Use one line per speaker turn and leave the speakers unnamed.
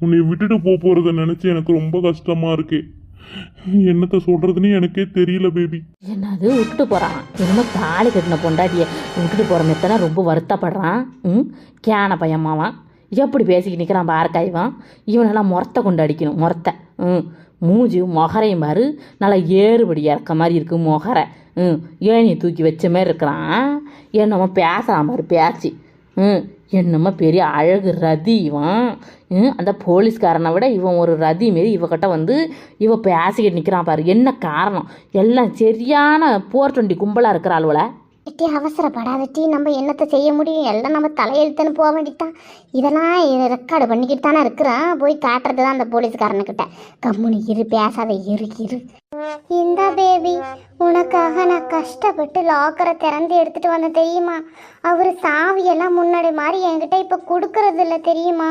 உன்னை விட்டுட்டு போறத நினைச்சு எனக்கு ரொம்ப கஷ்டமா இருக்கு. என்னத்த சொல்றதுன்னு எனக்கே தெரியல பேபி.
என்னது விட்டுட்டு போகிறான்? என்னமோ தாலி கட்டின பொண்டாட்டியை விட்டுட்டு போகிற மெத்தனா ரொம்ப வருத்தப்படுறான். கேன பையம்மாவான் எப்படி பேசிக்கிட்டு நிற்கிறான் பாருக்காய்வான். இவனெல்லாம் முறத்தை கொண்டு அடிக்கணும், முறத்தை. மூஞ்சி மொகரையும் பாரு, நல்லா ஏறுபடி இறக்க மாதிரி இருக்குது மொகரை. ஏனி தூக்கி வச்ச மாதிரி இருக்கிறான். என்னமோ பேசுகிறான் பாரு பேச்சு. என்னமோ பெரிய அழகு ரதி இவன். அந்த போலீஸ்காரனை விட இவன் ஒரு ரதி மாரி இவகிட்ட வந்து இவ பேசிக்கிட்டு நிற்கிறான் பாரு. என்ன காரணம்? எல்லாம் சரியான 420 கும்பலாக இருக்கிறாள்வல.
எட்டி அவசரப்படாதட்டி, நம்ம என்னத்தை செய்ய முடியும்? எல்லாம் நம்ம தலையெழுத்துன்னு போக வேண்டியதான். இதெல்லாம் ரெக்கார்டு பண்ணிக்கிட்டு தானே இருக்கிறான். போய் காட்டுறது தான் அந்த போலீஸ்காரனுக்கிட்ட. கம்முனு இரு, பேசாத, இரு. இந்த பேபி உனக்காக நான் கஷ்டப்பட்டு லாக்கரை திறந்து எடுத்துட்டு வந்தேன் தெரியுமா? அவர் சாவியெல்லாம் முன்னாடி மாதிரி என்கிட்ட இப்போ கொடுக்கறது இல்லை தெரியுமா?